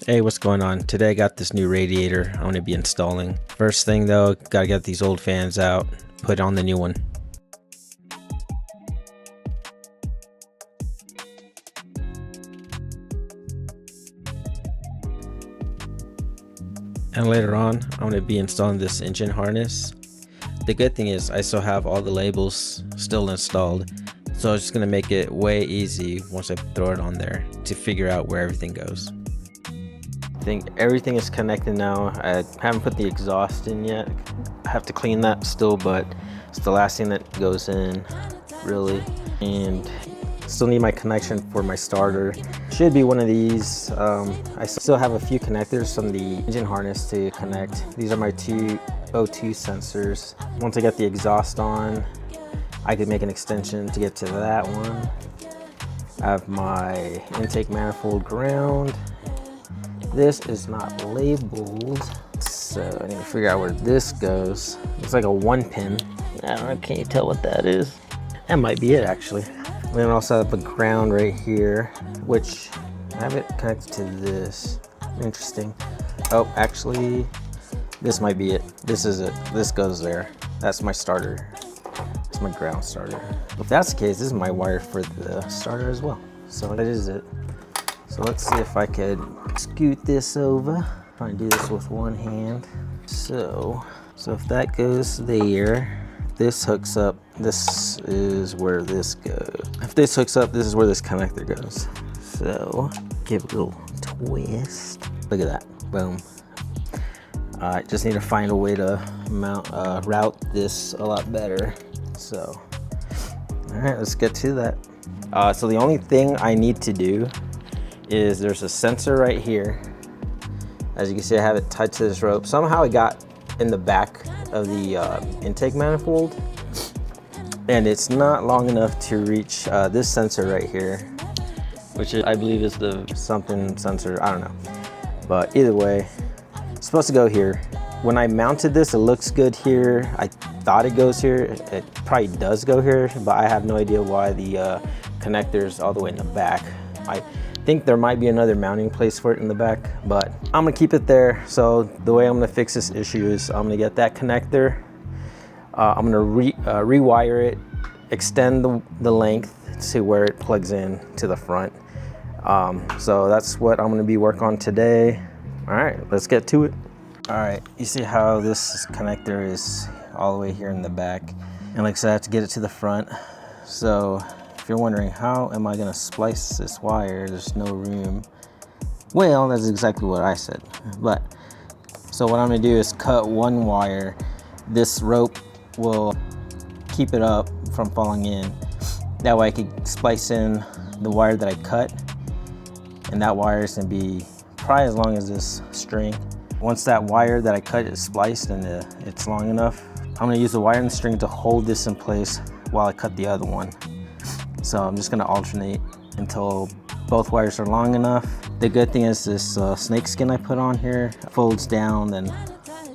Hey, what's going on? Today I got this new radiator I'm going to be installing. First thing though, gotta get these old fans out, put on the new one. And later on, I'm going to be installing this engine harness. The good thing is I still have all the labels still installed, so it's just going to make it way easy once I throw it on there to figure out where everything goes. I think everything is connected now. I haven't put the exhaust in yet. I have to clean that still, but it's the last thing that goes in, really. And still need my connection for my starter. Should be one of these. I still have a few connectors from the engine harness to connect. These are my two O2 sensors. Once I get the exhaust on, I could make an extension to get to that one. I have my intake manifold ground. This is not labeled, so I need to figure out where this goes. It's like a 1-pin. I don't know, can you tell what that is? That might be it, actually. And then I also have a ground right here, which I have it connected to this. Interesting. Oh, actually, this might be it. This is it. This goes there. That's my starter. That's my ground starter. If that's the case, this is my wire for the starter as well. So that is it. So let's see if I could scoot this over. Try and do this with one hand. So if that goes there, this hooks up. This is where this goes. If this hooks up, this is where this connector goes. So give it a little twist. Look at that, boom. I just need to find a way to route this a lot better. So, all right, let's get to that. So the only thing I need to do is there's a sensor right here. As you can see, I have it tied to this rope. Somehow it got in the back of the intake manifold, and it's not long enough to reach this sensor right here, which I believe is the something sensor, I don't know. But either way, it's supposed to go here. When I mounted this, it looks good here. I thought it goes here. It probably does go here, but I have no idea why the connector's all the way in the back. I think there might be another mounting place for it in the back, but I'm gonna keep it there. So the way I'm gonna fix this issue is I'm gonna get that connector. I'm gonna rewire it, extend the length to where it plugs in to the front. So that's what I'm gonna be working on today. All right, let's get to it. All right, you see how this connector is all the way here in the back, and like I said, I have to get it to the front. So if you're wondering, how am I gonna splice this wire? There's no room. Well, that's exactly what I said. But so what I'm gonna do is cut one wire. This rope will keep it up from falling in. That way I can splice in the wire that I cut, and that wire is gonna be probably as long as this string. Once that wire that I cut is spliced and it's long enough, I'm gonna use the wire and the string to hold this in place while I cut the other one. So I'm just gonna alternate until both wires are long enough. The good thing is this snake skin I put on here folds down, then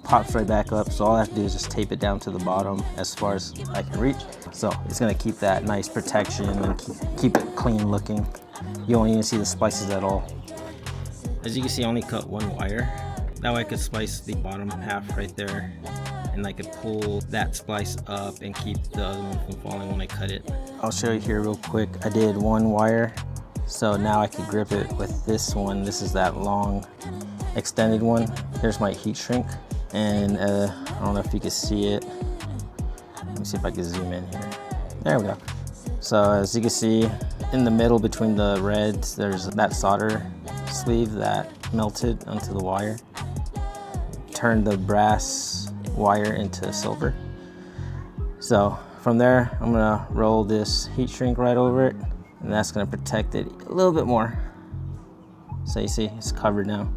pops right back up. So all I have to do is just tape it down to the bottom as far as I can reach. So it's gonna keep that nice protection and keep it clean looking. You won't even see the splices at all. As you can see, I only cut one wire. That way I could splice the bottom half right there, and I could pull that splice up and keep the other one from falling when I cut it. I'll show you here real quick. I did one wire, so now I could grip it with this one. This is that long extended one. Here's my heat shrink, and I don't know if you can see it. Let me see if I can zoom in here. There we go. So as you can see, in the middle between the reds, there's that solder sleeve that melted onto the wire. Turned the brass wire into silver. So from there, I'm gonna roll this heat shrink right over it, and that's gonna protect it a little bit more. So you see, it's covered now.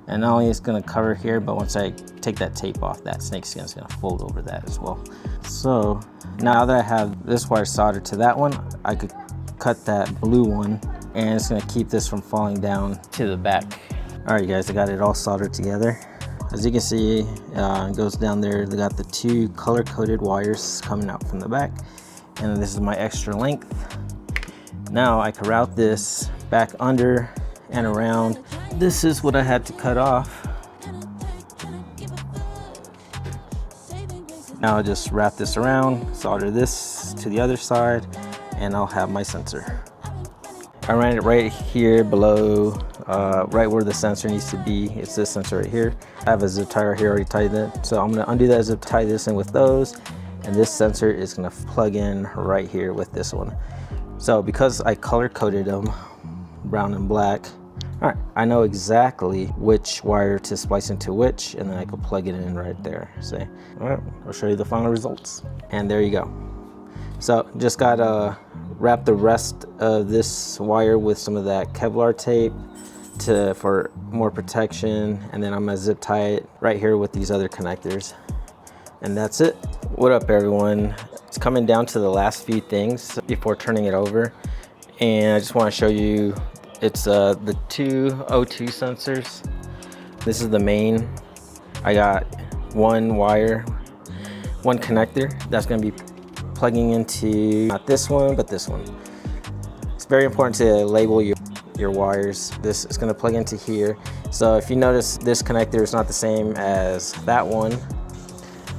And not only is it gonna cover here, but once I take that tape off, that snake skin is gonna fold over that as well. So now that I have this wire soldered to that one, I could cut that blue one, and it's gonna keep this from falling down to the back. All right, guys, I got it all soldered together. As you can see, it goes down there. They got the two color-coded wires coming out from the back, and this is my extra length. Now I can route this back under and around this is what I had to cut off. Now I'll just wrap this around, solder this to the other side, and I'll have my sensor. I ran it right here below, right where the sensor needs to be. It's this sensor right here. I have a zip tie right here already tied in. So I'm gonna undo that zip tie, this in with those, and this sensor is gonna plug in right here with this one. So because I color coded them, brown and black, all right, I know exactly which wire to splice into which, and then I can plug it in right there. Say, all right, I'll show you the final results. And there you go. So just gotta wrap the rest of this wire with some of that Kevlar tape for more protection, and then I'm gonna zip tie it right here with these other connectors. And that's it. What up, everyone? It's coming down to the last few things before turning it over, and I just want to show you. It's the two O2 sensors. This is the main. I got one wire, one connector that's going to be plugging into not this one, but this one. It's very important to label your wires. This is going to plug into here. So if you notice this connector is not the same as that one,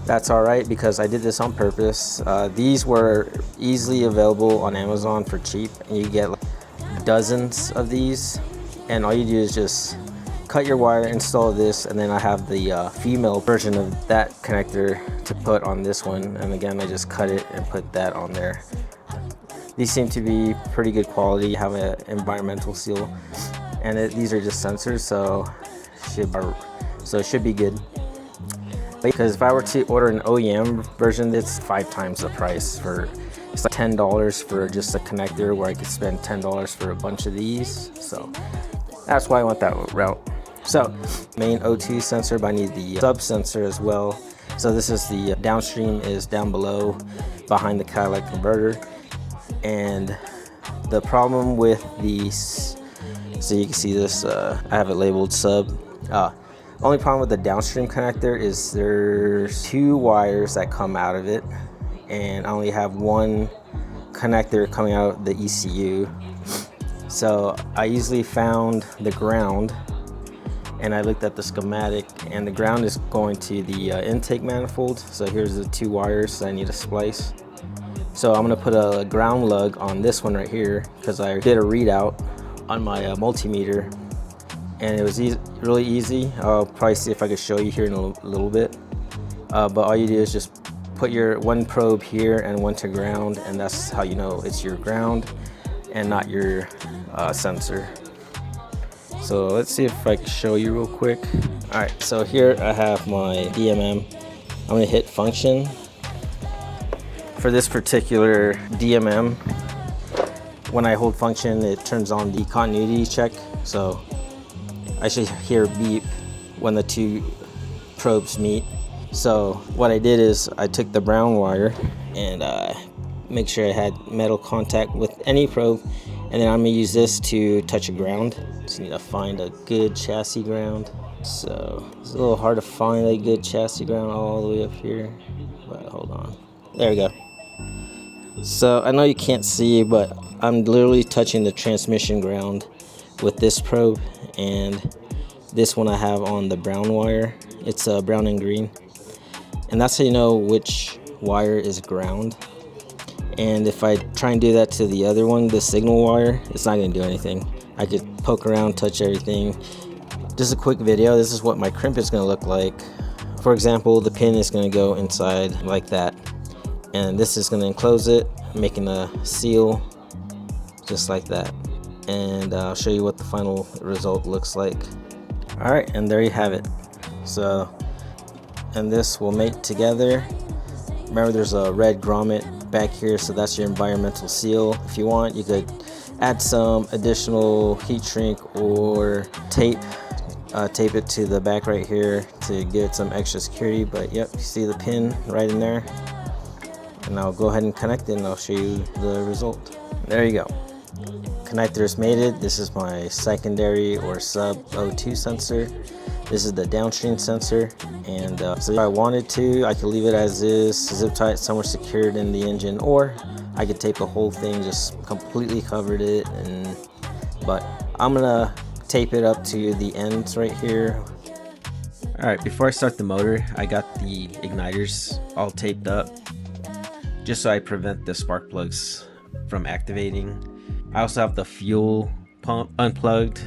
that's all right, because I did this on purpose. These were easily available on Amazon for cheap, and you get like dozens of these, and all you do is just cut your wire, install this, and then I have the female version of that connector to put on this one, and again I just cut it and put that on there. These seem to be pretty good quality, have an environmental seal, and these are just sensors, so it should be good. Because if I were to order an OEM version, it's 5 times the price. It's like $10 for just a connector, where I could spend $10 for a bunch of these. So that's why I went that route. So main O2 sensor, but I need the sub sensor as well. So this is the downstream is down below behind the catalytic converter. And the problem with these, so you can see this, I have it labeled sub. Only problem with the downstream connector is there's 2 wires that come out of it, and I only have one connector coming out of the ECU. So I easily found the ground, and I looked at the schematic, and the ground is going to the intake manifold. So here's the 2 wires that I need to splice. So I'm gonna put a ground lug on this one right here, because I did a readout on my multimeter, and it was really easy. I'll probably see if I could show you here in a little bit. But all you do is just put your one probe here and one to ground, and that's how you know it's your ground and not your sensor. So let's see if I can show you real quick. All right, so here I have my DMM. I'm gonna hit function. For this particular DMM, when I hold function, it turns on the continuity check. So I should hear beep when the 2 probes meet. So what I did is I took the brown wire and make sure I had metal contact with any probe, and then I'm gonna use this to touch a ground. Just need to find a good chassis ground. So it's a little hard to find a good chassis ground all the way up here, but hold on. There we go. So I know you can't see, but I'm literally touching the transmission ground with this probe, and this one I have on the brown wire. It's brown and green, and that's how you know which wire is ground. And if I try and do that to the other one, the signal wire, it's not gonna do anything. I could poke around, touch everything. Just a quick video. This is what my crimp is gonna look like. For example, the pin is gonna go inside like that, and this is gonna enclose it, making a seal just like that. And I'll show you what the final result looks like. All right, and there you have it. So, and this will mate together. Remember, there's a red grommet back here, so that's your environmental seal. If you want, you could add some additional heat shrink or tape it to the back right here to give it some extra security. But yep, you see the pin right in there, and I'll go ahead and connect it, and I'll show you the result. There you go. Connector is mated. This is my secondary or sub O2 sensor. This is the downstream sensor, and so if I wanted to, I could leave it as is, zip tie it somewhere secured in the engine, or I could tape the whole thing, just completely covered it. But I'm gonna tape it up to the ends right here. All right, before I start the motor, I got the igniters all taped up just so I prevent the spark plugs from activating. I also have the fuel pump unplugged.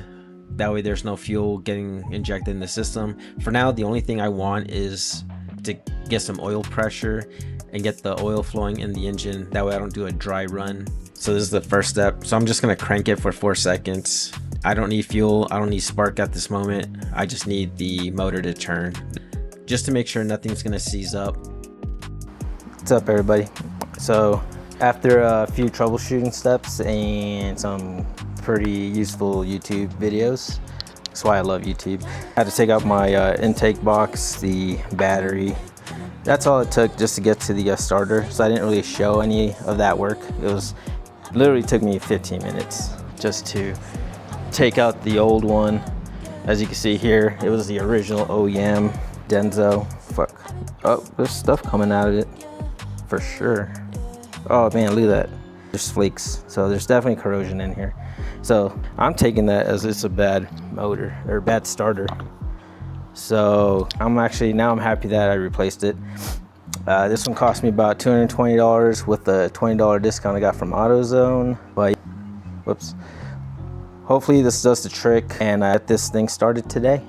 That way there's no fuel getting injected in the system. For now, the only thing I want is to get some oil pressure and get the oil flowing in the engine. That way I don't do a dry run. So this is the first step. So I'm just gonna crank it for 4 seconds. I don't need fuel, I don't need spark at this moment. I just need the motor to turn, just to make sure nothing's gonna seize up. What's up, everybody? So after a few troubleshooting steps and some pretty useful YouTube videos, that's why I love YouTube, I had to take out my intake box, the battery. That's all it took just to get to the starter. So I didn't really show any of that work. Literally took me 15 minutes just to take out the old one. As you can see here, it was the original OEM Denso. Fuck. Oh, there's stuff coming out of it for sure. Oh man, look at that. There's flakes. So there's definitely corrosion in here. So I'm taking that as it's a bad motor or bad starter. So I'm happy that I replaced it. This one cost me about $220 with the $20 discount I got from AutoZone. But whoops. Hopefully this does the trick and get this thing started today.